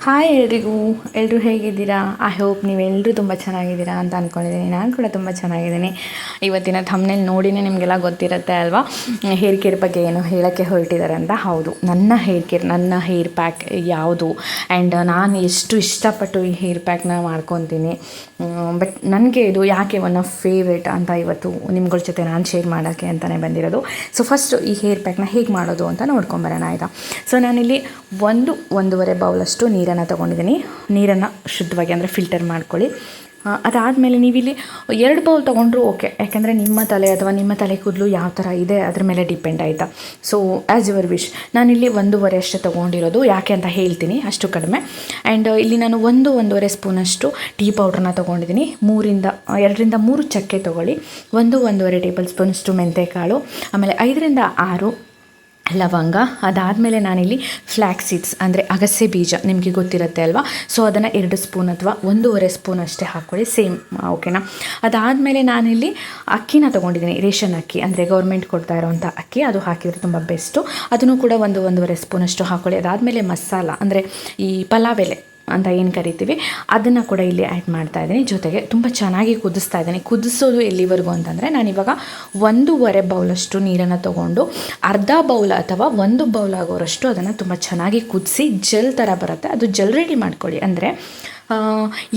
Hi ಎಲ್ರಿಗೂ, ಎಲ್ಲರೂ ಹೇಗಿದ್ದೀರಾ? ಐ ಹೋಪ್ ನೀವೆಲ್ಲರೂ ತುಂಬ ಚೆನ್ನಾಗಿದ್ದೀರಾ ಅಂತ ಅಂದ್ಕೊಂಡಿದ್ದೀನಿ. ನಾನು ಕೂಡ ತುಂಬ ಚೆನ್ನಾಗಿದ್ದೀನಿ. ಇವತ್ತಿನ ಥಂಬ್ನೇಲ್ ನೋಡಿನೇ ನಿಮಗೆಲ್ಲ ಗೊತ್ತಿರುತ್ತೆ ಅಲ್ವಾ, ಹೇರ್ ಕೇರ್ ಬಗ್ಗೆ ಏನು ಹೇಳೋಕ್ಕೆ ಹೊರಟಿದ್ದಾರೆ ಅಂತ. ಹೌದು, ನನ್ನ ಹೇರ್ ಕೇರ್, ನನ್ನ ಹೇರ್ ಪ್ಯಾಕ್ ಯಾವುದು ಆ್ಯಂಡ್ ನಾನು ಎಷ್ಟು ಇಷ್ಟಪಟ್ಟು ಈ ಹೇರ್ ಪ್ಯಾಕ್ನ ಮಾಡ್ಕೊತೀನಿ. ಬಟ್ ನನಗೆ ಇದು ಯಾಕೆ ಒನ್ ಆಫ್ ಫೇವ್ರೇಟ್ ಅಂತ ಇವತ್ತು ನಿಮ್ಗಳ ಜೊತೆ ನಾನು ಶೇರ್ ಮಾಡೋಕ್ಕೆ ಅಂತಲೇ ಬಂದಿರೋದು. ಸೊ ಫಸ್ಟು ಈ ಹೇರ್ ಪ್ಯಾಕ್ನ ಹೇಗೆ ಮಾಡೋದು ಅಂತ ನೋಡ್ಕೊಂಬರೋಣ, ಆಯಿತಾ? ಸೊ ನಾನಿಲ್ಲಿ ಒಂದೂವರೆ ಬೌಲಷ್ಟು ನೀರನ್ನು ತೊಗೊಂಡಿದ್ದೀನಿ. ನೀರನ್ನು ಶುದ್ಧವಾಗಿ ಅಂದರೆ ಫಿಲ್ಟರ್ ಮಾಡ್ಕೊಳ್ಳಿ. ಅದಾದಮೇಲೆ ನೀವಿಲ್ಲಿ 2 ಬೌಲ್ ತೊಗೊಂಡ್ರೂ ಓಕೆ, ಯಾಕೆಂದರೆ ನಿಮ್ಮ ತಲೆ ಅಥವಾ ನಿಮ್ಮ ತಲೆ ಕೂದಲು ಯಾವ ಥರ ಇದೆ ಅದ್ರ ಮೇಲೆ ಡಿಪೆಂಡ್, ಆಯಿತಾ? So as your wish. ನಾನಿಲ್ಲಿ 1.5 ಅಷ್ಟೇ ತೊಗೊಂಡಿರೋದು, ಯಾಕೆ ಅಂತ ಹೇಳ್ತೀನಿ, ಅಷ್ಟು ಕಡಿಮೆ. ಆ್ಯಂಡ್ ಇಲ್ಲಿ ನಾನು 1-1.5 ಸ್ಪೂನಷ್ಟು ಟೀ ಪೌಡ್ರನ್ನ ತೊಗೊಂಡಿದ್ದೀನಿ. 2-3 ಚಕ್ಕೆ ತೊಗೊಳ್ಳಿ, 1-1.5 ಟೇಬಲ್ ಸ್ಪೂನಷ್ಟು ಮೆಂತೆಕಾಳು, ಆಮೇಲೆ 5-6 ಲವಂಗ. ಅದಾದಮೇಲೆ ನಾನಿಲ್ಲಿ ಫ್ಲ್ಯಾಕ್ಸ್ ಸೀಡ್ಸ್ ಅಂದರೆ ಅಗಸೆ ಬೀಜ, ನಿಮಗೆ ಗೊತ್ತಿರುತ್ತೆ ಅಲ್ವಾ? ಸೊ ಅದನ್ನು 2 ಸ್ಪೂನ್ ಅಥವಾ 1.5 ಸ್ಪೂನ್ ಅಷ್ಟೇ ಹಾಕ್ಕೊಳ್ಳಿ, ಸೇಮ್, ಓಕೆನಾ? ಅದಾದಮೇಲೆ ನಾನಿಲ್ಲಿ ಅಕ್ಕಿನ ತೊಗೊಂಡಿದ್ದೀನಿ, ರೇಷನ್ ಅಕ್ಕಿ ಅಂದರೆ ಗೌರ್ಮೆಂಟ್ ಕೊಡ್ತಾ ಇರೋವಂಥ ಅಕ್ಕಿ, ಅದು ಹಾಕಿದರೆ ತುಂಬ ಬೆಸ್ಟು. ಅದನ್ನು ಕೂಡ 1-1.5 ಸ್ಪೂನಷ್ಟು ಹಾಕ್ಕೊಳ್ಳಿ. ಅದಾದಮೇಲೆ ಮಸಾಲ ಅಂದರೆ ಈ ಪಲಾವ್ ಎಲೆ ಅಂತ ಏನು ಕರಿತೀವಿ, ಅದನ್ನು ಕೂಡ ಇಲ್ಲಿ ಆ್ಯಡ್ ಮಾಡ್ತಾ ಇದ್ದೀನಿ. ಜೊತೆಗೆ ತುಂಬ ಚೆನ್ನಾಗಿ ಕುದಿಸ್ತಾ ಇದ್ದೀನಿ. ಕುದಿಸೋದು ಎಲ್ಲಿವರೆಗೂ ಅಂತಂದರೆ, ನಾನಿವಾಗ 1.5 ಬೌಲಷ್ಟು ನೀರನ್ನು ತೊಗೊಂಡು ಅರ್ಧ ಬೌಲ್ ಅಥವಾ 1 ಬೌಲ್ ಆಗೋರಷ್ಟು ಅದನ್ನು ತುಂಬ ಚೆನ್ನಾಗಿ ಕುದಿಸಿ ಜೆಲ್ ಥರ ಬರುತ್ತೆ, ಅದು ಜೆಲ್ ರೆಡಿ ಮಾಡ್ಕೊಳ್ಳಿ. ಅಂದರೆ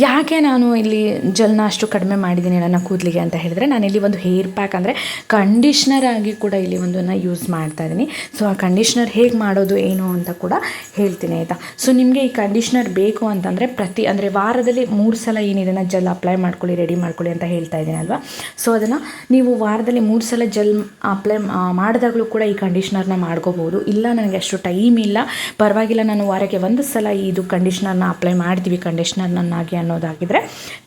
ಯಾಕೆ ನಾನು ಇಲ್ಲಿ ಜೆಲ್ನ ಅಷ್ಟು ಕಡಿಮೆ ಮಾಡಿದ್ದೀನಿ ನನ್ನ ಕೂದಲಿಗೆ ಅಂತ ಹೇಳಿದ್ರೆ, ನಾನಿಲ್ಲಿ ಒಂದು ಹೇರ್ ಪ್ಯಾಕ್ ಅಂದರೆ ಕಂಡೀಷ್ನರ್ ಆಗಿ ಕೂಡ ಇಲ್ಲಿ ಒಂದನ್ನು ಯೂಸ್ ಮಾಡ್ತಾ ಇದ್ದೀನಿ. ಸೊ ಆ ಕಂಡೀಷ್ನರ್ ಹೇಗೆ ಮಾಡೋದು ಏನು ಅಂತ ಕೂಡ ಹೇಳ್ತೀನಿ, ಆಯಿತಾ? ಸೊ ನಿಮಗೆ ಈ ಕಂಡೀಷ್ನರ್ ಬೇಕು ಅಂತಂದರೆ ಅಂದರೆ ವಾರದಲ್ಲಿ 3 ಸಲ ಏನಿದನ್ನು ಜೆಲ್ ಅಪ್ಲೈ ಮಾಡ್ಕೊಳ್ಳಿ, ರೆಡಿ ಮಾಡ್ಕೊಳ್ಳಿ ಅಂತ ಹೇಳ್ತಾ ಇದ್ದೀನಿ ಅಲ್ವಾ? ಸೊ ಅದನ್ನು ನೀವು ವಾರದಲ್ಲಿ 3 ಸಲ ಜೆಲ್ ಅಪ್ಲೈ ಮಾಡಿದಾಗಲೂ ಕೂಡ ಈ ಕಂಡೀಷ್ನರ್ನ ಮಾಡ್ಕೋಬೋದು. ಇಲ್ಲ ನನಗೆ ಅಷ್ಟು ಟೈಮ್ ಇಲ್ಲ, ಪರವಾಗಿಲ್ಲ, ನಾನು ವಾರಕ್ಕೆ 1 ಸಲ ಇದು ಕಂಡೀಷ್ನರ್ನ ಅಪ್ಲೈ ಮಾಡ್ತೀವಿ, ನನ್ನಾಗಿ ಅನ್ನೋದಾಗಿದ್ದರೆ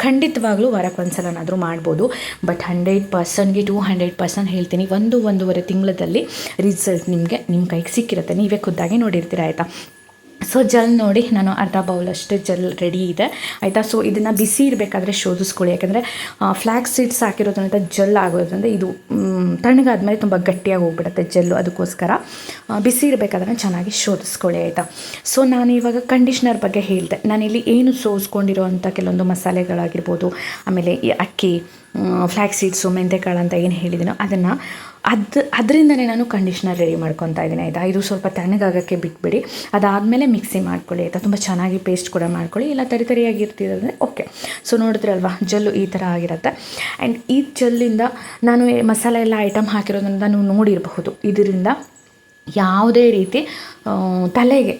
ಖಂಡಿತವಾಗ್ಲೂ ವಾರಕ್ಕೆ 1 ಸಲನಾದರೂ ಮಾಡ್ಬೋದು. ಬಟ್ 100%ಗೆ 200% ಹೇಳ್ತೀನಿ, 1-1.5 ತಿಂಗಳಲ್ಲಿ ರಿಸಲ್ಟ್ ನಿಮ್ಮ ಕೈಗೆ ಸಿಕ್ಕಿರುತ್ತೆ, ನೀವೇ ಖುದ್ದಾಗಿ ನೋಡಿರ್ತೀರ, ಆಯಿತಾ? ಸೊ ಜೆಲ್ ನೋಡಿ, ನಾನು ಅರ್ಧ ಬೌಲಷ್ಟು ಜೆಲ್ ರೆಡಿ ಇದೆ, ಆಯಿತಾ? ಸೊ ಇದನ್ನು ಬಿಸಿ ಇರಬೇಕಾದ್ರೆ ಶೋಧಿಸ್ಕೊಳ್ಳಿ, ಯಾಕೆಂದರೆ ಫ್ಲ್ಯಾಕ್ಸ್ ಸೀಡ್ಸ್ ಹಾಕಿರೋದ್ರಿಂದ ಜೆಲ್ ಆಗೋದ್ರಿಂದ ಇದು ತಣ್ಣಗಾದ್ಮೇಲೆ ತುಂಬ ಗಟ್ಟಿಯಾಗಿ ಹೋಗ್ಬಿಡುತ್ತೆ ಜೆಲ್ಲು. ಅದಕ್ಕೋಸ್ಕರ ಬಿಸಿ ಇರಬೇಕಾದ್ರೆ ಚೆನ್ನಾಗಿ ಶೋಧಿಸ್ಕೊಳ್ಳಿ, ಆಯಿತಾ? ಸೊ ನಾನು ಇವಾಗ ಕಂಡೀಷ್ನರ್ ಬಗ್ಗೆ ಹೇಳಿದೆ. ನಾನಿಲ್ಲಿ ಏನು ಸೋಸ್ಕೊಂಡಿರೋ ಅಂಥ ಕೆಲವೊಂದು ಮಸಾಲೆಗಳಾಗಿರ್ಬೋದು, ಆಮೇಲೆ ಈ ಅಕ್ಕಿ, ಫ್ಲ್ಯಾಕ್ಸ್ ಸೀಡ್ಸು, ಮೆಂತೆಕಾಳು ಅಂತ ಏನು ಹೇಳಿದ್ದೀನೋ ಅದರಿಂದನೇ ನಾನು ಕಂಡೀಷ್ನರ್ ರೆಡಿ ಮಾಡ್ಕೊತಾ ಇದ್ದೀನಿ, ಆಯಿತಾ? ಇದು ಸ್ವಲ್ಪ ತಣ್ಣಗಾಗೋಕ್ಕೆ ಬಿಟ್ಬಿಡಿ. ಅದಾದಮೇಲೆ ಮಿಕ್ಸಿ ಮಾಡ್ಕೊಳ್ಳಿ, ಆಯಿತಾ? ತುಂಬ ಚೆನ್ನಾಗಿ ಪೇಸ್ಟ್ ಕೂಡ ಮಾಡ್ಕೊಳ್ಳಿ, ಇಲ್ಲ ತರಿಯಾಗಿರ್ತಿದ್ರೆ ಓಕೆ. ಸೊ ನೋಡಿದ್ರಲ್ವಾ, ಜೆಲ್ಲು ಈ ಥರ ಆಗಿರುತ್ತೆ. ಆ್ಯಂಡ್ ಈ ಜೆಲ್ಲಿಂದ ನಾನು ಮಸಾಲೆ ಎಲ್ಲ ಐಟಮ್ ಹಾಕಿರೋದ್ರಿಂದ ನೀವು ನೋಡಿರಬಹುದು, ಇದರಿಂದ ಯಾವುದೇ ರೀತಿ ತಲೆಗೆ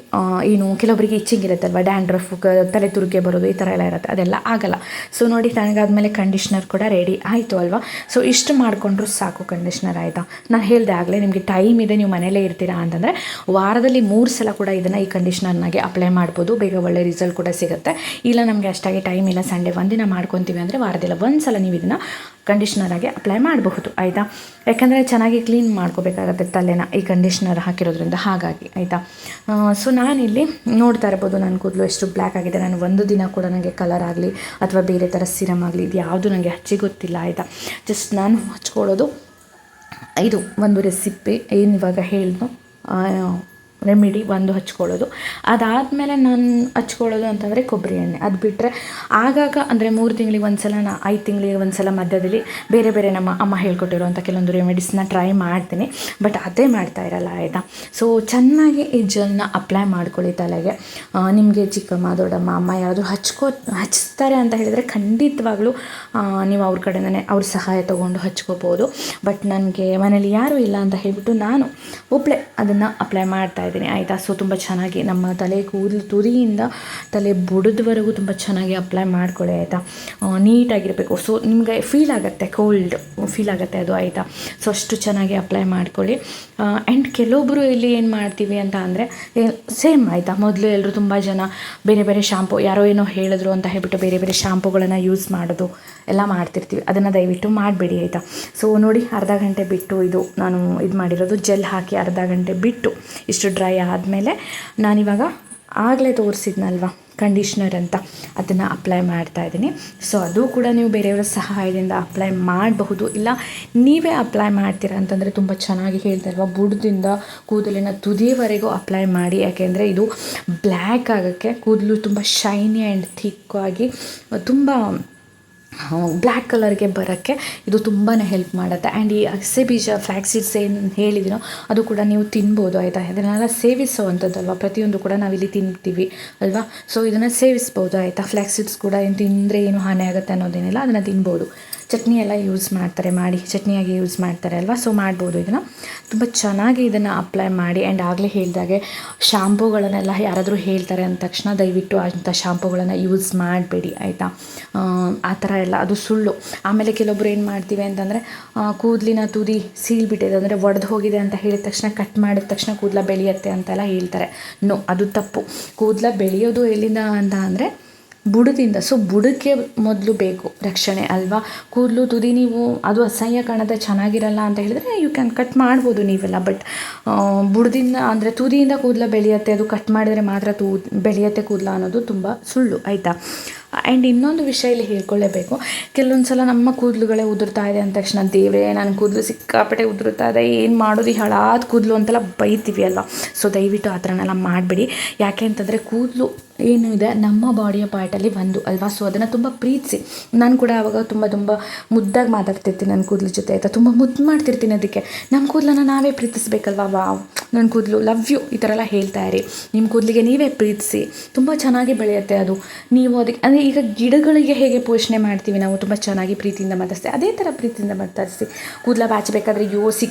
ಏನು ಕೆಲವೊಬ್ಬರಿಗೆ ಇಚ್ಚಿಂಗ್ ಇರುತ್ತಲ್ವ, ಡ್ಯಾಂಡ್ರಫ್, ತಲೆ ತುರುಕೆ ಬರೋದು, ಈ ಥರ ಎಲ್ಲ ಇರುತ್ತೆ, ಅದೆಲ್ಲ ಆಗಲ್ಲ. ಸೊ ನೋಡಿ, ತಣ್ಣಗಾದ್ಮೇಲೆ ಕಂಡೀಷ್ನರ್ ಕೂಡ ರೆಡಿ ಆಯಿತು ಅಲ್ವಾ? ಸೊ ಇಷ್ಟು ಮಾಡಿಕೊಂಡ್ರೂ ಸಾಕು ಕಂಡೀಷ್ನರ್, ಆಯಿತಾ? ನಾನು ಹೇಳಿದೆ ಆಗಲೇ, ನಿಮಗೆ ಟೈಮ್ ಇದೆ, ನೀವು ಮನೇಲೇ ಇರ್ತೀರಾ ಅಂತಂದರೆ ವಾರದಲ್ಲಿ 3 ಸಲ ಕೂಡ ಇದನ್ನು ಈ ಕಂಡೀಷ್ನರ್ನಾಗೆ ಅಪ್ಲೈ ಮಾಡ್ಬೋದು, ಬೇಗ ಒಳ್ಳೆ ರಿಸಲ್ಟ್ ಕೂಡ ಸಿಗುತ್ತೆ. ಇಲ್ಲ ನಮಗೆ ಅಷ್ಟಾಗಿ ಟೈಮ್ ಇಲ್ಲ, ಸಂಡೇ ಒಂದಿನ ಮಾಡ್ಕೊತೀವಿ ಅಂದರೆ ವಾರದಲ್ಲಿ 1 ಸಲ ನೀವು ಇದನ್ನು ಕಂಡೀಷ್ನರಾಗಿ ಅಪ್ಲೈ ಮಾಡಬಹುದು, ಆಯಿತಾ? ಯಾಕಂದರೆ ಚೆನ್ನಾಗಿ ಕ್ಲೀನ್ ಮಾಡ್ಕೋಬೇಕಾಗತ್ತೆ ತಲೆನ ಈ ಕಂಡೀಷ್ನರ್ ಹಾಕಿರೋದ್ರಿಂದ, ಹಾಗಾಗಿ, ಆಯಿತಾ? ಸೊ ನಾನಿಲ್ಲಿ ನೋಡ್ತಾ ಇರ್ಬೋದು, ನನ್ನ ಕೂದಲು ಎಷ್ಟು ಬ್ಲ್ಯಾಕ್ ಆಗಿದೆ. ನಾನು 1 ದಿನ ಕೂಡ ನನಗೆ ಕಲರ್ ಆಗಲಿ ಅಥವಾ ಬೇರೆ ಥರ ಸಿರಮ್ ಆಗಲಿ ಇದು ಯಾವುದು ನನಗೆ ಹಚ್ಚಿ ಗೊತ್ತಿಲ್ಲ, ಆಯಿತಾ? ಜಸ್ಟ್ ನಾನು ಹಚ್ಕೊಳ್ಳೋದು ಇದು ಒಂದು ರೆಸಿಪಿ, ಏನು ಇವಾಗ ಹೇಳಿದ್ನೋ ರೆಮಿಡಿ ಒಂದು ಹಚ್ಕೊಳ್ಳೋದು. ಅದಾದಮೇಲೆ ನಾನು ಹಚ್ಕೊಳ್ಳೋದು ಅಂತಂದರೆ ಕೊಬ್ಬರಿ ಎಣ್ಣೆ. ಅದು ಬಿಟ್ಟರೆ ಆಗಾಗ ಅಂದರೆ 3 ತಿಂಗಳಿಗೆ 1 ಸಲ, 5 ತಿಂಗಳಿಗೆ 1 ಸಲ ಮಧ್ಯದಲ್ಲಿ ಬೇರೆ ಬೇರೆ ನಮ್ಮ ಅಮ್ಮ ಹೇಳ್ಕೊಟ್ಟಿರೋಂಥ ಕೆಲವೊಂದು ರೆಮಿಡೀಸ್ನ ಟ್ರೈ ಮಾಡ್ತೀನಿ, ಬಟ್ ಅದೇ ಮಾಡ್ತಾ ಇರಲ್ಲ, ಆಯಿತಾ? ಸೊ ಚೆನ್ನಾಗಿ ಈ ಜೆಲ್ನ ಅಪ್ಲೈ ಮಾಡ್ಕೊಳ್ಳಿ ತಲೆಗೆ. ನಿಮಗೆ ಚಿಕ್ಕಮ್ಮ, ದೊಡ್ಡಮ್ಮ, ಅಮ್ಮ ಯಾರಾದರೂ ಹಚ್ತಾರೆ ಅಂತ ಹೇಳಿದರೆ ಖಂಡಿತವಾಗ್ಲೂ ನೀವು ಅವ್ರ ಕಡೆಯಿಂದನೇ ಅವ್ರ ಸಹಾಯ ತೊಗೊಂಡು ಹಚ್ಕೋಬೋದು. ಬಟ್ ನನಗೆ ಮನೇಲಿ ಯಾರೂ ಇಲ್ಲ ಅಂತ ಹೇಳಿಬಿಟ್ಟು ನಾನು ಒಬ್ಬಳೇ ಅದನ್ನು ಅಪ್ಲೈ ಮಾಡ್ತಾ ಇದ್ದೀನಿ, ಆಯಿತಾ? ಸೊ ತುಂಬ ಚೆನ್ನಾಗಿ ನಮ್ಮ ತಲೆ ಕೂದಲು ತುದಿಯಿಂದ ತಲೆ ಬುಡದವರೆಗೂ ತುಂಬ ಚೆನ್ನಾಗಿ ಅಪ್ಲೈ ಮಾಡ್ಕೊಳ್ಳಿ, ಆಯಿತಾ? ನೀಟಾಗಿರಬೇಕು. ಸೊ ನಿಮಗೆ ಫೀಲ್ ಆಗುತ್ತೆ, ಕೋಲ್ಡ್ ಫೀಲ್ ಆಗುತ್ತೆ ಅದು, ಆಯಿತಾ? ಸೊ ಅಷ್ಟು ಚೆನ್ನಾಗಿ ಅಪ್ಲೈ ಮಾಡ್ಕೊಳ್ಳಿ. ಆ್ಯಂಡ್ ಕೆಲವೊಬ್ಬರು ಇಲ್ಲಿ ಏನು ಮಾಡ್ತೀವಿ ಅಂತ ಅಂದರೆ ಸೇಮ್, ಆಯಿತಾ? ಮೊದಲು ಎಲ್ಲರೂ ತುಂಬ ಜನ ಬೇರೆ ಬೇರೆ ಶಾಂಪು, ಯಾರೋ ಏನೋ ಹೇಳಿದ್ರು ಅಂತ ಹೇಳ್ಬಿಟ್ಟು ಬೇರೆ ಬೇರೆ ಶಾಂಪುಗಳನ್ನು ಯೂಸ್ ಮಾಡೋದು ಎಲ್ಲ ಮಾಡ್ತಿರ್ತೀವಿ. ಅದನ್ನು ದಯವಿಟ್ಟು ಮಾಡಬೇಡಿ, ಆಯಿತಾ? ಸೊ ನೋಡಿ, ಅರ್ಧ ಗಂಟೆ ಬಿಟ್ಟು ಇದು ನಾನು ಇದು ಮಾಡಿರೋದು ಜೆಲ್ ಹಾಕಿ ಅರ್ಧ ಗಂಟೆ ಬಿಟ್ಟು ಇಷ್ಟು ಡ್ರೈ ಆದಮೇಲೆ ನಾನಿವಾಗ ಆಗಲೇ ತೋರಿಸಿದ್ನಲ್ವ ಕಂಡೀಷ್ನರ್ ಅಂತ, ಅದನ್ನು ಅಪ್ಲೈ ಮಾಡ್ತಾ ಇದ್ದೀನಿ. ಸೊ ಅದು ಕೂಡ ನೀವು ಬೇರೆಯವರ ಸಹಾಯದಿಂದ ಅಪ್ಲೈ ಮಾಡಬಹುದು, ಇಲ್ಲ ನೀವೇ ಅಪ್ಲೈ ಮಾಡ್ತೀರಾ ಅಂತಂದರೆ ತುಂಬ ಚೆನ್ನಾಗಿ ಹೇಳ್ತಾ ಇಲ್ವಾ, ಬುಡದಿಂದ ಕೂದಲಿನ ತುದಿಯವರೆಗೂ ಅಪ್ಲೈ ಮಾಡಿ. ಯಾಕೆಂದರೆ ಇದು ಬ್ಲ್ಯಾಕ್ ಆಗೋಕ್ಕೆ, ಕೂದಲು ತುಂಬ ಶೈನಿ ಆ್ಯಂಡ್ ಥಿಕ್ಕಾಗಿ ತುಂಬ ಬ್ಲ್ಯಾಕ್ ಕಲರ್ಗೆ ಬರೋಕ್ಕೆ ಇದು ತುಂಬಾ ಹೆಲ್ಪ್ ಮಾಡುತ್ತೆ. ಆ್ಯಂಡ್ ಈ ಅಗಸೆ ಬೀಜ ಫ್ಲ್ಯಾಕ್ಸ್ ಸೀಡ್ಸ್ ಏನು ಹೇಳಿದ್ದೀನೋ ಅದು ಕೂಡ ನೀವು ತಿನ್ಬೋದು ಆಯಿತಾ. ಇದನ್ನೆಲ್ಲ ಸೇವಿಸೋವಂಥದ್ದಲ್ವ, ಪ್ರತಿಯೊಂದು ಕೂಡ ನಾವಿಲ್ಲಿ ತಿಂತೀವಿ ಅಲ್ವಾ. ಸೊ ಇದನ್ನು ಸೇವಿಸ್ಬೋದು ಆಯಿತಾ. ಫ್ಲ್ಯಾಕ್ಸ್ ಸೀಡ್ಸ್ ಕೂಡ ಏನು ತಿಂದರೆ ಏನು ಹಾನಿ ಆಗುತ್ತೆ ಅನ್ನೋದೇನಿಲ್ಲ, ಅದನ್ನು ತಿನ್ಬೋದು. ಚಟ್ನಿ ಎಲ್ಲ ಯೂಸ್ ಮಾಡ್ತಾರೆ, ಮಾಡಿ ಚಟ್ನಿಯಾಗಿ ಯೂಸ್ ಮಾಡ್ತಾರೆ ಅಲ್ವಾ. ಸೊ ಮಾಡ್ಬೋದು ಇದನ್ನು, ತುಂಬ ಚೆನ್ನಾಗಿ ಇದನ್ನು ಅಪ್ಲೈ ಮಾಡಿ. ಆ್ಯಂಡ್ ಆಗಲೇ ಹೇಳಿದಾಗೆ ಶಾಂಪೂಗಳನ್ನೆಲ್ಲ ಯಾರಾದರೂ ಹೇಳ್ತಾರೆ ಅಂದ ತಕ್ಷಣ ದಯವಿಟ್ಟು ಅಂಥ ಶಾಂಪೂಗಳನ್ನು ಯೂಸ್ ಮಾಡಬೇಡಿ ಆಯಿತಾ. ಆ ಥರ ಎಲ್ಲ ಅದು ಸುಳ್ಳು. ಆಮೇಲೆ ಕೆಲವೊಬ್ರು ಏನು ಮಾಡ್ತೀವಿ ಅಂತಂದರೆ ಕೂದಲಿನ ತುದಿ ಸೀಳ್ಬಿಟ್ಟಿದೆ ಅಂದರೆ ಒಡೆದು ಹೋಗಿದೆ ಅಂತ ಹೇಳಿದ ತಕ್ಷಣ ಕಟ್ ಮಾಡಿದ ತಕ್ಷಣ ಕೂದಲ ಬೆಳೆಯುತ್ತೆ ಅಂತೆಲ್ಲ ಹೇಳ್ತಾರೆ. ನೋ, ಅದು ತಪ್ಪು. ಕೂದಲ ಬೆಳೆಯೋದು ಎಲ್ಲಿಂದ ಅಂತ ಅಂದರೆ ಬುಡದಿಂದ. ಸೊ ಬುಡಕ್ಕೆ ಮೊದಲು ಬೇಕು ರಕ್ಷಣೆ ಅಲ್ವಾ. ಕೂದಲು ತುದಿ ನೀವು ಅದು ಅಸಹ್ಯ ಕಾಣುತ್ತೆ, ಚೆನ್ನಾಗಿರಲ್ಲ ಅಂತ ಹೇಳಿದ್ರೆ ಯು ಕ್ಯಾನ್ ಕಟ್ ಮಾಡ್ಬೋದು ನೀವೆಲ್ಲ. ಬಟ್ ಬುಡದಿಂದ ಅಂದರೆ ತುದಿಯಿಂದ ಕೂದಲ ಬೆಳೆಯುತ್ತೆ, ಅದು ಕಟ್ ಮಾಡಿದರೆ ಮಾತ್ರ ಬೆಳೆಯುತ್ತೆ ಕೂದಲ ಅನ್ನೋದು ತುಂಬ ಸುಳ್ಳು ಆಯಿತಾ. ಆ್ಯಂಡ್ ಇನ್ನೊಂದು ವಿಷಯ ಇಲ್ಲಿ ಹೇಳ್ಕೊಳ್ಳೇಬೇಕು, ಕೆಲವೊಂದು ಸಲ ನಮ್ಮ ಕೂದಲುಗಳೇ ಉದುರ್ತಾ ಇದೆ ಅಂದ ತಕ್ಷಣ ದೇವರೇ ನನ್ನ ಕೂದಲು ಸಿಕ್ಕಾಪಟ್ಟೆ ಉದುರುತ್ತಾ ಇದೆ, ಏನು ಮಾಡೋದು, ಹಾಳಾದ ಕೂದಲು ಅಂತೆಲ್ಲ ಬೈತೀವಿ ಅಲ್ವಾ. ಸೊ ದಯವಿಟ್ಟು ಆ ಥರನೆಲ್ಲ ಮಾಡಬೇಡಿ. ಯಾಕೆ ಅಂತಂದರೆ ಕೂದಲು ಏನು ಇದೆ ನಮ್ಮ ಬಾಡಿಯ ಪಾರ್ಟಲ್ಲಿ ಒಂದು ಅಲ್ವಾ. ಸೊ ಅದನ್ನು ತುಂಬ ಪ್ರೀತಿಸಿ. ನಾನು ಕೂಡ ಆವಾಗ ತುಂಬ ಮುದ್ದಾಗಿ ಮಾತಾಡ್ತಿರ್ತೀನಿ ನನ್ನ ಕೂದಲು ಜೊತೆ ಆಯಿತಾ, ತುಂಬ ಮುದ್ದು ಮಾಡ್ತಿರ್ತೀನಿ. ಅದಕ್ಕೆ ನಮ್ಮ ಕೂದಲನ್ನು ನಾವೇ ಪ್ರೀತಿಸ್ಬೇಕಲ್ವಾ. ವಾವ್ ನನ್ನ ಕೂದಲು ಲವ್ ಯು ಈ ಥರ ಎಲ್ಲ ಹೇಳ್ತಾ ಇರಿ. ನಿಮ್ಮ ಕೂದಲಿಗೆ ನೀವೇ ಪ್ರೀತಿಸಿ, ತುಂಬ ಚೆನ್ನಾಗಿ ಬೆಳೆಯುತ್ತೆ ಅದು. ನೀವು ಅದಕ್ಕೆ ಅಂದರೆ ಈಗ ಗಿಡಗಳಿಗೆ ಹೇಗೆ ಪೋಷಣೆ ಮಾಡ್ತೀವಿ ನಾವು, ತುಂಬ ಚೆನ್ನಾಗಿ ಪ್ರೀತಿಯಿಂದ ಮಾತಾಡ್ತೀವಿ, ಅದೇ ಥರ ಪ್ರೀತಿಯಿಂದ ಮಾತಾಡಿಸಿ. ಕೂದಲ ಬಾಚಬೇಕಾದ್ರೆ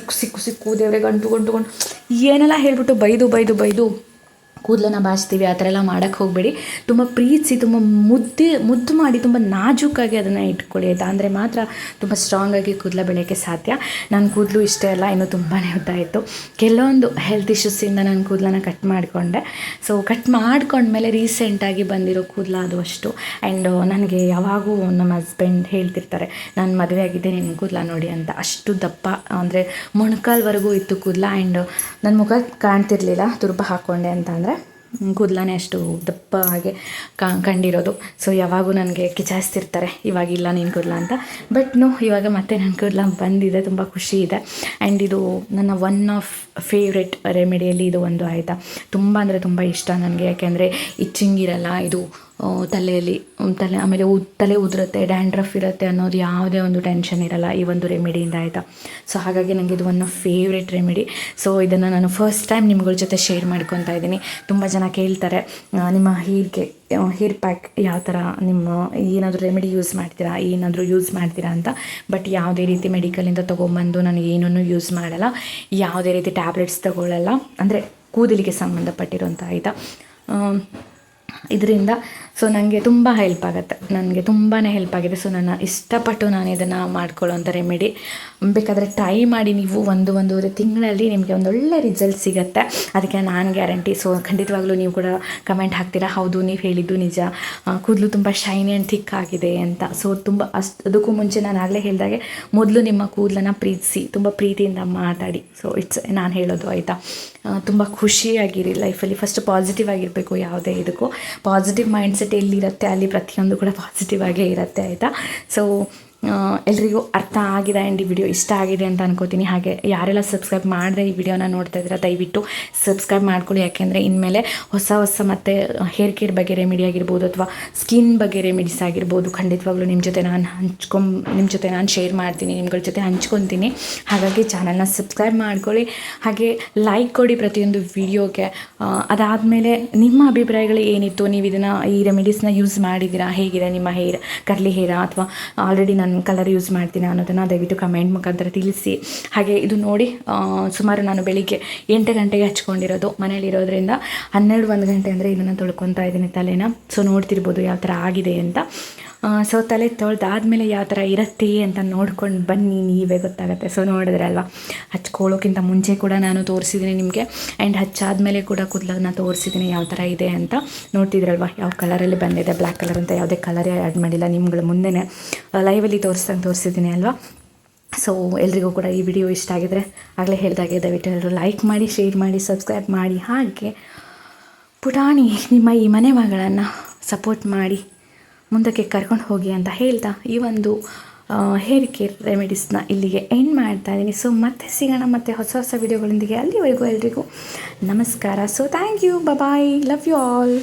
ಸಿಕ್ಕು ದೇವ್ರೆ ಗಂಟು ಏನೆಲ್ಲ ಹೇಳ್ಬಿಟ್ಟು ಬೈದು ಕೂದಲನ್ನ ಬಾಚ್ತೀವಿ, ಆ ಥರ ಎಲ್ಲ ಮಾಡೋಕ್ಕೆ ಹೋಗಬೇಡಿ. ತುಂಬ ಪ್ರೀತಿಸಿ, ತುಂಬ ಮುದ್ದು ಮಾಡಿ, ತುಂಬ ನಾಜೂಕಾಗಿ ಅದನ್ನು ಇಟ್ಕೊಳ್ಳಿ ಆಯಿತಾ. ಅಂದರೆ ಮಾತ್ರ ತುಂಬ ಸ್ಟ್ರಾಂಗಾಗಿ ಕೂದಲ ಬೆಳೆಯೋಕ್ಕೆ ಸಾಧ್ಯ. ನನ್ನ ಕೂದಲು ಇಷ್ಟೇ ಅಲ್ಲ, ಇನ್ನೂ ತುಂಬಾ ಉದ್ದ ಇತ್ತು. ಕೆಲವೊಂದು ಹೆಲ್ತ್ ಇಶ್ಯೂಸಿಂದ ನನ್ನ ಕೂದಲನ್ನ ಕಟ್ ಮಾಡಿಕೊಂಡೆ. ಸೊ ಕಟ್ ಮಾಡ್ಕೊಂಡ್ಮೇಲೆ ರೀಸೆಂಟಾಗಿ ಬಂದಿರೋ ಕೂದಲ ಅದು ಅಷ್ಟು. ಆ್ಯಂಡ್ ನನಗೆ ಯಾವಾಗೂ ನಮ್ಮ ಹಸ್ಬೆಂಡ್ ಹೇಳ್ತಿರ್ತಾರೆ, ನಾನು ಮದುವೆ ಆಗಿದ್ದೆ ನಿನ್ನ ಕೂದಲ ನೋಡಿ ಅಂತ. ಅಷ್ಟು ದಪ್ಪ ಅಂದರೆ ಮೊಣಕಾಲ್ವರೆಗೂ ಇತ್ತು ಕೂದಲ. ಆ್ಯಂಡ್ ನನ್ನ ಮುಖ ಕಾಣ್ತಿರ್ಲಿಲ್ಲ ತುರ್ಬ ಹಾಕ್ಕೊಂಡೆ ಅಂತ ಅಂದರೆ ಕೂದಲನೇ ಅಷ್ಟು ದಪ್ಪ ಹಾಗೆ ಕಂಡಿರೋದು. ಸೊ ಯಾವಾಗೂ ನನಗೆ ಕಿಚಾಯಿಸ್ತಿರ್ತಾರೆ ಇವಾಗಿಲ್ಲ ನೀನು ಕೂದಲ ಅಂತ. ಬಟ್ ಇವಾಗ ಮತ್ತೆ ನನ್ನ ಕೂದಲ ಬಂದಿದೆ, ತುಂಬ ಖುಷಿ ಇದೆ. ಆ್ಯಂಡ್ ಇದು ನನ್ನ ಒನ್ ಆಫ್ ಫೇವ್ರೆಟ್ ರೆಮಿಡಿಯಲ್ಲಿ ಇದು ಒಂದು ಆಯಿತಾ. ತುಂಬ ಅಂದರೆ ತುಂಬ ಇಷ್ಟ ನನಗೆ. ಯಾಕೆಂದರೆ ಇಚ್ಚಿಂಗ್ ಇರಲ್ಲ, ಇದು ತಲೆಯಲ್ಲಿ ಆಮೇಲೆ ತಲೆ ಉದುರುತ್ತೆ, ಡ್ಯಾಂಡ್ರಫ್ ಇರುತ್ತೆ ಅನ್ನೋದು ಯಾವುದೇ ಒಂದು ಟೆನ್ಷನ್ ಇರಲ್ಲ ಈ ಒಂದು ರೆಮಿಡಿಯಿಂದ ಆಯಿತಾ. ಸೊ ಹಾಗಾಗಿ ನನಗೆ ಇದು one of favourite remedy. So ಇದನ್ನು ನಾನು ಫಸ್ಟ್ ಟೈಮ್ ನಿಮ್ಗಳ ಜೊತೆ ಶೇರ್ ಮಾಡ್ಕೊತಾ ಇದ್ದೀನಿ. ತುಂಬ ಜನ ಕೇಳ್ತಾರೆ ನಿಮ್ಮ ಹೇರ್ ಪ್ಯಾಕ್ ಯಾವ ಥರ, ನಿಮ್ಮ ಏನಾದರೂ ರೆಮಿಡಿ ಯೂಸ್ ಮಾಡ್ತೀರಾ ಅಂತ. ಬಟ್ ಯಾವುದೇ ರೀತಿ ಮೆಡಿಕಲಿಂದ ತೊಗೊಂಬಂದು ನಾನು ಏನೂ ಯೂಸ್ ಮಾಡಲ್ಲ, ಯಾವುದೇ ರೀತಿ ಟ್ಯಾಬ್ಲೆಟ್ಸ್ ತಗೊಳ್ಳಲ್ಲ. ಅಂದರೆ ಕೂದಲಿಗೆ ಸಂಬಂಧಪಟ್ಟಿರೋಂಥ ಆಯಿತಾ. ಇದರಿಂದ ಸೊ ನನಗೆ ತುಂಬ ಹೆಲ್ಪ್ ಆಗುತ್ತೆ, ನನಗೆ ತುಂಬಾ ಹೆಲ್ಪ್ ಆಗಿದೆ. ಸೊ ನಾನು ಇಷ್ಟಪಟ್ಟು ನಾನು ಇದನ್ನು ಮಾಡ್ಕೊಳ್ಳೋಂಥ ರೆಮಿಡಿ. ಬೇಕಾದರೆ ಟ್ರೈ ಮಾಡಿ ನೀವು, ಒಂದೂವರೆ ತಿಂಗಳಲ್ಲಿ ನಿಮಗೆ ಒಂದೊಳ್ಳೆ ರಿಸಲ್ಟ್ ಸಿಗುತ್ತೆ, ಅದಕ್ಕೆ ನಾನು ಗ್ಯಾರಂಟಿ. ಸೊ ಖಂಡಿತವಾಗ್ಲೂ ನೀವು ಕೂಡ ಕಮೆಂಟ್ ಹಾಕ್ತೀರಾ, ಹೌದು ನೀವು ಹೇಳಿದ್ದು ನಿಜ, ಕೂದಲು ತುಂಬ ಶೈನಿ ಆ್ಯಂಡ್ ಥಿಕ್ ಆಗಿದೆ ಅಂತ. ಸೊ ಅದಕ್ಕೂ ಮುಂಚೆ ನಾನು ಆಗಲೇ ಹೇಳಿದಾಗೆ ಮೊದಲು ನಿಮ್ಮ ಕೂದಲನ್ನು ಪ್ರೀತಿಸಿ, ತುಂಬ ಪ್ರೀತಿಯಿಂದ ಮಾತಾಡಿ. ಸೊ ನಾನು ಹೇಳೋದು ಆಯಿತಾ. ತುಂಬ ಖುಷಿಯಾಗಿರಿ ಲೈಫಲ್ಲಿ. ಫಸ್ಟ್ ಪಾಸಿಟಿವ್ ಆಗಿರಬೇಕು, ಯಾವುದೇ ಇದಕ್ಕೂ ಪಾಸಿಟಿವ್ ಮೈಂಡ್ಸೆಟ್ ಎಲ್ಲಿರುತ್ತೆ ಅಲ್ಲಿ ಪ್ರತಿಯೊಂದು ಕೂಡ ಪಾಸಿಟಿವ್ ಆಗೇ ಇರುತ್ತೆ ಆಯಿತಾ. ಸೊ ಎಲ್ರಿಗೂ ಅರ್ಥ ಆಗಿದೆ ಆ್ಯಂಡ್ ಈ ವಿಡಿಯೋ ಇಷ್ಟ ಆಗಿದೆ ಅಂತ ಅನ್ಕೋತೀನಿ. ಹಾಗೆ ಯಾರೆಲ್ಲ ಸಬ್ಸ್ಕ್ರೈಬ್ ಮಾಡಿದ್ರೆ ಈ ವಿಡಿಯೋನ ನೋಡ್ತಾ ಇದ್ದೀರಾ ದಯವಿಟ್ಟು ಸಬ್ಸ್ಕ್ರೈಬ್ ಮಾಡ್ಕೊಳ್ಳಿ. ಯಾಕೆಂದರೆ ಇನ್ಮೇಲೆ ಹೊಸ ಮತ್ತು ಹೇರ್ ಕೇರ್ ಬಗ್ಗೆ ರೆಮಿಡಿ ಆಗಿರ್ಬೋದು ಅಥವಾ ಸ್ಕಿನ್ ಬಗ್ಗೆ ರೆಮಿಡೀಸ್ ಆಗಿರ್ಬೋದು ಖಂಡಿತವಾಗ್ಲೂ ನಿಮ್ಮ ಜೊತೆ ನಾನು ಶೇರ್ ಮಾಡ್ತೀನಿ, ನಿಮ್ಗಳ ಜೊತೆ ಹಂಚ್ಕೊತೀನಿ. ಹಾಗಾಗಿ ಚಾನಲ್ನ ಸಬ್ಸ್ಕ್ರೈಬ್ ಮಾಡ್ಕೊಳ್ಳಿ, ಹಾಗೆ ಲೈಕ್ ಕೊಡಿ ಪ್ರತಿಯೊಂದು ವಿಡಿಯೋಗೆ. ಅದಾದಮೇಲೆ ನಿಮ್ಮ ಅಭಿಪ್ರಾಯಗಳು ಏನಿತ್ತು, ನೀವು ಈ ರೆಮಿಡೀಸ್ನ ಯೂಸ್ ಮಾಡಿದ್ದೀರಾ, ಹೇಗಿದೆ ನಿಮ್ಮ ಹೇರ್, ಕರ್ಲಿ ಹೇರಾ ಅಥವಾ ಆಲ್ರೆಡಿ ನಾನು ಕಲರ್ ಯೂಸ್ ಮಾಡ್ತೀನಿ ಅನ್ನೋದನ್ನು ದಯವಿಟ್ಟು ಕಮೆಂಟ್ ಮುಖಾಂತರ ತಿಳಿಸಿ. ಹಾಗೆ ಇದು ನೋಡಿ, ಸುಮಾರು ನಾನು ಬೆಳಿಗ್ಗೆ 8 ಗಂಟೆಗೆ ಹಚ್ಕೊಂಡಿರೋದು, ಮನೇಲಿರೋದ್ರಿಂದ 12-1 ಗಂಟೆ ಅಂದರೆ ಇದನ್ನು ತೊಳ್ಕೊತಾ ಇದ್ದೀನಿ ತಲೆನ. ಸೊ ನೋಡ್ತಿರ್ಬೋದು ಯಾವ ಥರ ಆಗಿದೆ ಅಂತ. ಸೊ ತಲೆ ತೊಳೆದಾದ್ಮೇಲೆ ಯಾವ ಥರ ಇರುತ್ತೆ ಅಂತ ನೋಡ್ಕೊಂಡು ಬನ್ನಿ, ನೀವೇ ಗೊತ್ತಾಗುತ್ತೆ. ಸೊ ನೋಡಿದ್ರೆ ಅಲ್ವಾ, ಹಚ್ಕೊಳ್ಳೋಕ್ಕಿಂತ ಮುಂಚೆ ಕೂಡ ನಾನು ತೋರಿಸಿದ್ದೀನಿ ನಿಮಗೆ, ಆ್ಯಂಡ್ ಹಚ್ಚಾದ್ಮೇಲೆ ಕೂಡ ಕೂದಲನ್ನ ತೋರಿಸಿದ್ದೀನಿ ಯಾವ ಥರ ಇದೆ ಅಂತ. ನೋಡ್ತಿದ್ರಲ್ವ ಯಾವ ಕಲರಲ್ಲಿ ಬಂದಿದೆ, ಬ್ಲ್ಯಾಕ್ ಕಲರ್ ಅಂತ ಯಾವುದೇ ಕಲರೇ ಆ್ಯಡ್ ಮಾಡಿಲ್ಲ, ನಿಮ್ಗಳ ಮುಂದೆನೇ ಲೈವಲ್ಲಿ ತೋರಿಸಿದ್ದೀನಿ ಅಲ್ವಾ. ಸೊ ಎಲ್ರಿಗೂ ಕೂಡ ಈ ವಿಡಿಯೋ ಇಷ್ಟ ಆಗಿದರೆ ಆಗಲೇ ಹೇಳಿದಾಗೆ ದಯವಿಟ್ಟು ಎಲ್ಲರೂ ಲೈಕ್ ಮಾಡಿ, ಶೇರ್ ಮಾಡಿ, ಸಬ್ಸ್ಕ್ರೈಬ್ ಮಾಡಿ. ಹಾಗೆ ಪುಟಾಣಿ ನಿಮ್ಮ ಈ ಮನೆ ಮಗಳನ್ನು ಸಪೋರ್ಟ್ ಮಾಡಿ ಮುಂದಕ್ಕೆ ಕರ್ಕೊಂಡು ಹೋಗಿ ಅಂತ ಹೇಳ್ತಾ ಈ ಒಂದು ಹೇರ್ ಕೇರ್ ರೆಮಿಡೀಸ್ನ ಇಲ್ಲಿಗೆ ಎಂಡ್ ಮಾಡ್ತಾ ಇದ್ದೀನಿ. ಸೊ ಮತ್ತೆ ಸಿಗೋಣ ಮತ್ತೆ ಹೊಸ ಹೊಸ ವಿಡಿಯೋಗಳೊಂದಿಗೆ. ಅಲ್ಲಿವರೆಗೂ ಎಲ್ರಿಗೂ ನಮಸ್ಕಾರ. So thank you, bye, love you all.